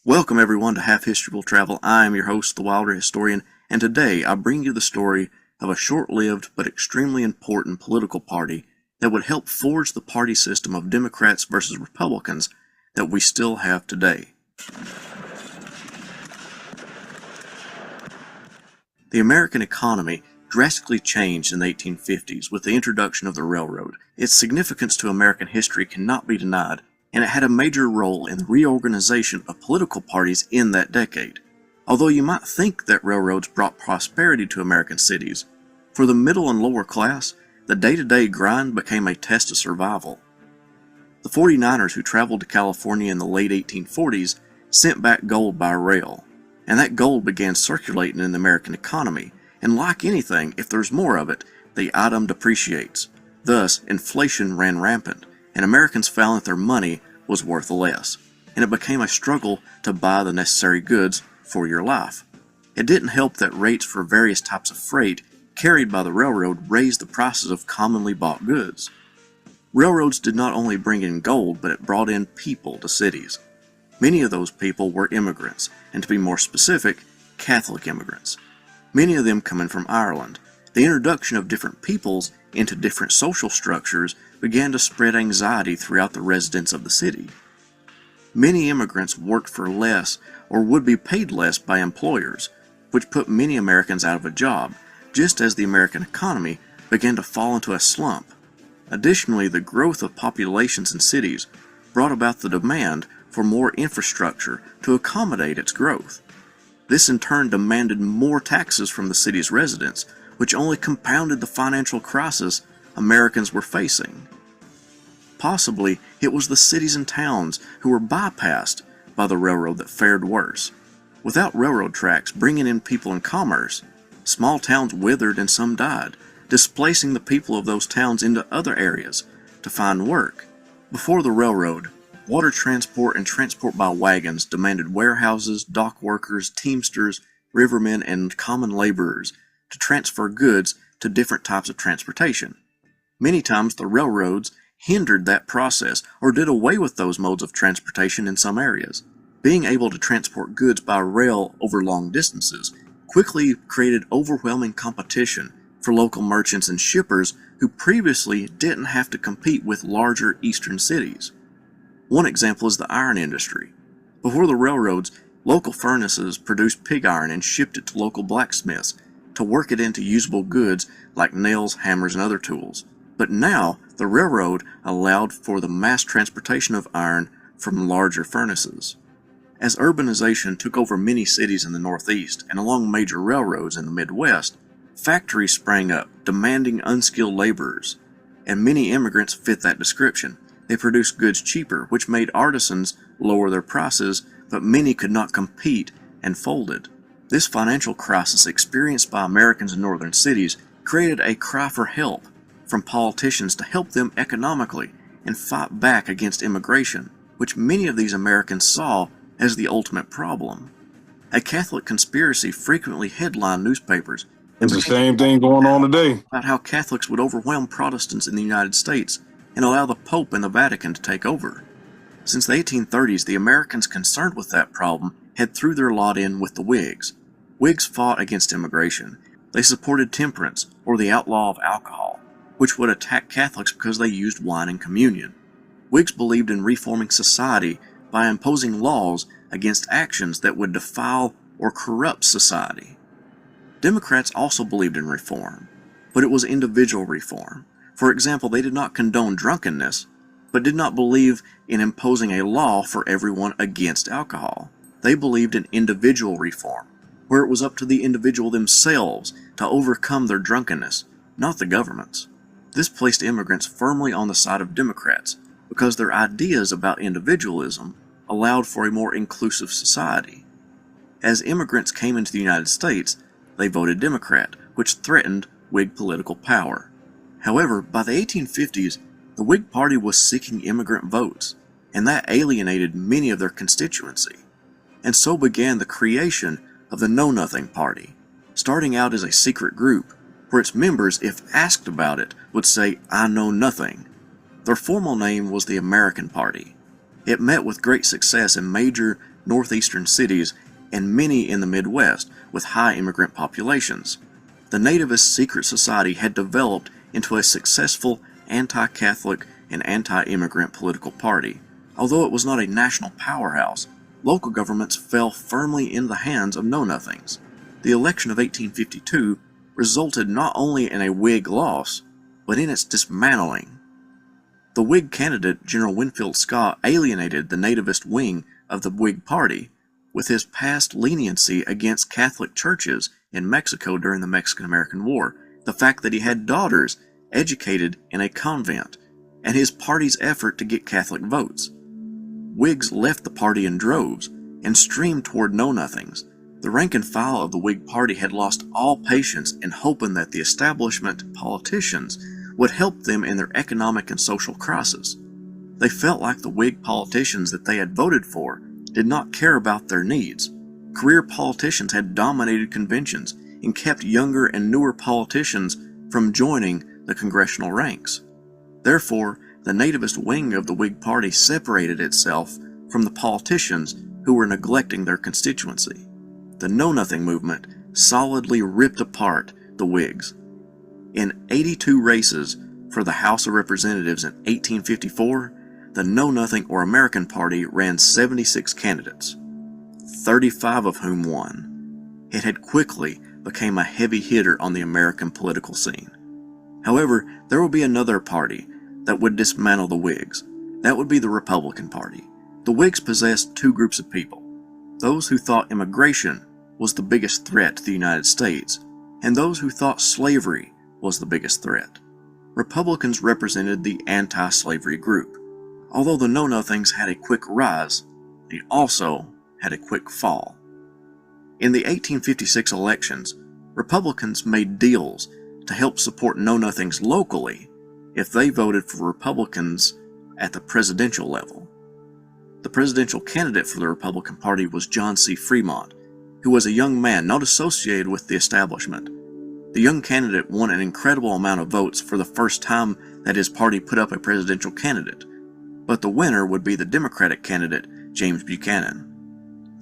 Welcome everyone to Half History Will Travel. I am your host, the Wilder Historian, and today I bring you the story of a short-lived but extremely important political party that would help forge the party system of Democrats versus Republicans that we still have today. The American economy drastically changed in the 1850s with the introduction of the railroad. Its significance to American history cannot be denied, and it had a major role in the reorganization of political parties in that decade. Although you might think that railroads brought prosperity to American cities, for the middle and lower class, the day-to-day grind became a test of survival. The 49ers who traveled to California in the late 1840s sent back gold by rail, and that gold began circulating in the American economy, and like anything, if there's more of it, the item depreciates. Thus, inflation ran rampant, and Americans found that their money was worth less, and it became a struggle to buy the necessary goods for your life. It didn't help that rates for various types of freight carried by the railroad raised the prices of commonly bought goods. Railroads did not only bring in gold, but it brought in people to cities. Many of those people were immigrants, and to be more specific, Catholic immigrants. Many of them coming from Ireland. The introduction of different peoples into different social structures began to spread anxiety throughout the residents of the city. Many immigrants worked for less or would be paid less by employers, which put many Americans out of a job, just as the American economy began to fall into a slump. Additionally, the growth of populations in cities brought about the demand for more infrastructure to accommodate its growth. This in turn demanded more taxes from the city's residents, which only compounded the financial crisis Americans were facing. Possibly, it was the cities and towns who were bypassed by the railroad that fared worse. Without railroad tracks bringing in people and commerce, small towns withered and some died, displacing the people of those towns into other areas to find work. Before the railroad, water transport and transport by wagons demanded warehouses, dock workers, teamsters, rivermen, and common laborers to transfer goods to different types of transportation. Many times the railroads hindered that process or did away with those modes of transportation in some areas. Being able to transport goods by rail over long distances quickly created overwhelming competition for local merchants and shippers who previously didn't have to compete with larger eastern cities. One example is the iron industry. Before the railroads, local furnaces produced pig iron and shipped it to local blacksmiths to work it into usable goods like nails, hammers, and other tools. But now, the railroad allowed for the mass transportation of iron from larger furnaces. As urbanization took over many cities in the Northeast and along major railroads in the Midwest, factories sprang up demanding unskilled laborers, and many immigrants fit that description. They produced goods cheaper, which made artisans lower their prices but many could not compete and folded. This financial crisis experienced by Americans in northern cities created a cry for help from politicians to help them economically and fight back against immigration, which many of these Americans saw as the ultimate problem. A Catholic conspiracy frequently headlined newspapers It's the same thing going on today. about how Catholics would overwhelm Protestants in the United States and allow the Pope and the Vatican to take over. Since the 1830s, the Americans concerned with that problem had threw their lot in with the Whigs. Whigs fought against immigration. They supported temperance, or the outlaw of alcohol, which would attack Catholics because they used wine in communion. Whigs believed in reforming society by imposing laws against actions that would defile or corrupt society. Democrats also believed in reform, but it was individual reform. For example, they did not condone drunkenness, but did not believe in imposing a law for everyone against alcohol. They believed in individual reform, where it was up to the individual themselves to overcome their drunkenness, not the government's. This placed immigrants firmly on the side of Democrats because their ideas about individualism allowed for a more inclusive society. As immigrants came into the United States, they voted Democrat, which threatened Whig political power. However, by the 1850s, the Whig Party was seeking immigrant votes, and that alienated many of their constituency. And so began the creation of the Know Nothing Party, starting out as a secret group, where its members, if asked about it, would say, "I know nothing." Their formal name was the American Party. It met with great success in major northeastern cities and many in the Midwest with high immigrant populations. The Nativist secret society had developed into a successful anti-Catholic and anti-immigrant political party. Although it was not a national powerhouse, local governments fell firmly in the hands of know-nothings. The election of 1852 resulted not only in a Whig loss, but in its dismantling. The Whig candidate, General Winfield Scott, alienated the nativist wing of the Whig Party with his past leniency against Catholic churches in Mexico during the Mexican-American War, the fact that he had daughters educated in a convent, and his party's effort to get Catholic votes. Whigs left the party in droves and streamed toward know-nothings. The rank and file of the Whig Party had lost all patience in hoping that the establishment politicians would help them in their economic and social crisis. They felt like the Whig politicians that they had voted for did not care about their needs. Career politicians had dominated conventions and kept younger and newer politicians from joining the congressional ranks. Therefore, the nativist wing of the Whig Party separated itself from the politicians who were neglecting their constituency. The Know Nothing movement solidly ripped apart the Whigs. In 82 races for the House of Representatives in 1854, the Know Nothing or American Party ran 76 candidates, 35 of whom won. It had quickly become a heavy hitter on the American political scene. However, there would be another party that would dismantle the Whigs. That would be the Republican Party. The Whigs possessed two groups of people: those who thought immigration was the biggest threat to the United States, and those who thought slavery was the biggest threat. Republicans represented the anti-slavery group. Although the Know Nothings had a quick rise, they also had a quick fall. In the 1856 elections, Republicans made deals to help support Know Nothings locally if they voted for Republicans at the presidential level. The presidential candidate for the Republican Party was John C. Fremont, who was a young man not associated with the establishment. The young candidate won an incredible amount of votes for the first time that his party put up a presidential candidate, but the winner would be the Democratic candidate, James Buchanan.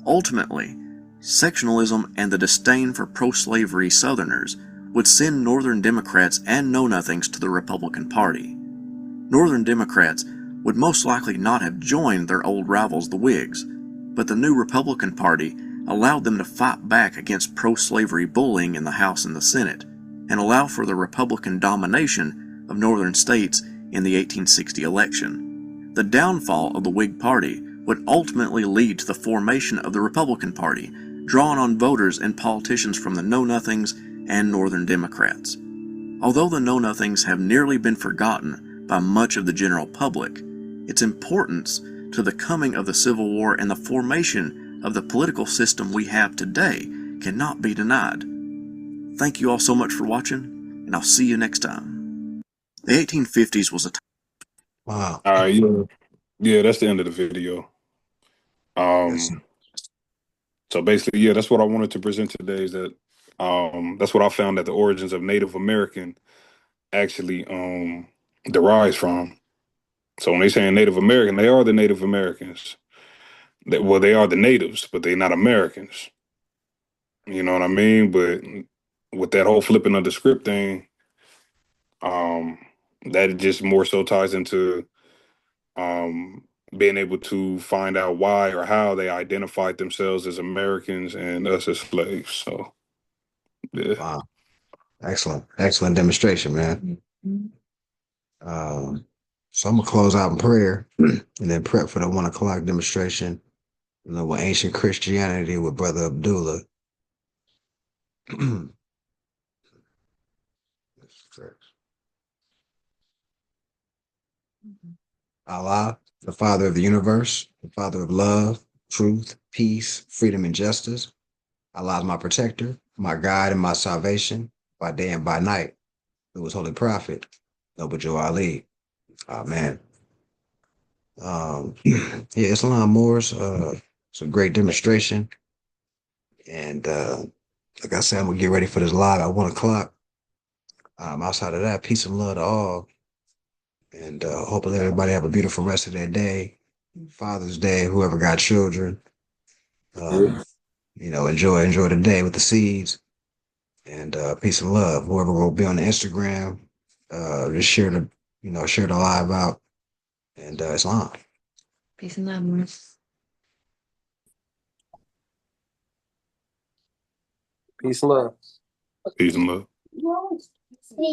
Ultimately, sectionalism and the disdain for pro-slavery Southerners would send Northern Democrats and Know-Nothings to the Republican Party. Northern Democrats would most likely not have joined their old rivals, the Whigs, but the new Republican Party allowed them to fight back against pro-slavery bullying in the House and the Senate, and allow for the Republican domination of northern states in the 1860 election. The downfall of the Whig Party would ultimately lead to the formation of the Republican Party, drawing on voters and politicians from the Know-Nothings and Northern Democrats. Although the Know-Nothings have nearly been forgotten by much of the general public, its importance to the coming of the Civil War and the formation of the political system we have today cannot be denied. Thank you all so much for watching, and I'll see you next time. The 1850s was a time. Wow. All right, yeah, that's the end of the video. Yes. So basically, yeah, that's what I wanted to present today. Is that that's what I found that the origins of Native American actually derives from. So when they say Native American, they are the Native Americans. Well, they are the natives, but they're not Americans. You know what I mean? But with that whole flipping of the script thing, that just more so ties into being able to find out why or how they identified themselves as Americans and us as slaves. So, yeah. Wow. Excellent demonstration, man. So I'm gonna close out in prayer and then prep for the 1 o'clock demonstration. With ancient Christianity with Brother Abdullah. Allah, the Father of the universe, the Father of love, truth, peace, freedom, and justice. Allah is my protector, my guide, and my salvation by day and by night. Through his holy prophet, Noble Joe Ali. Amen. Yeah, Islam Moors, it's a great demonstration. And like I said, I'm gonna get ready for this live at 1 o'clock. Outside of that, peace and love to all. And hopefully everybody have a beautiful rest of their day. Father's Day, whoever got children. Enjoy the day with the seeds. And peace and love. Whoever will be on the Instagram, just share the live out. And Islam. Peace and love, Morris. Peace and love. Peace and love.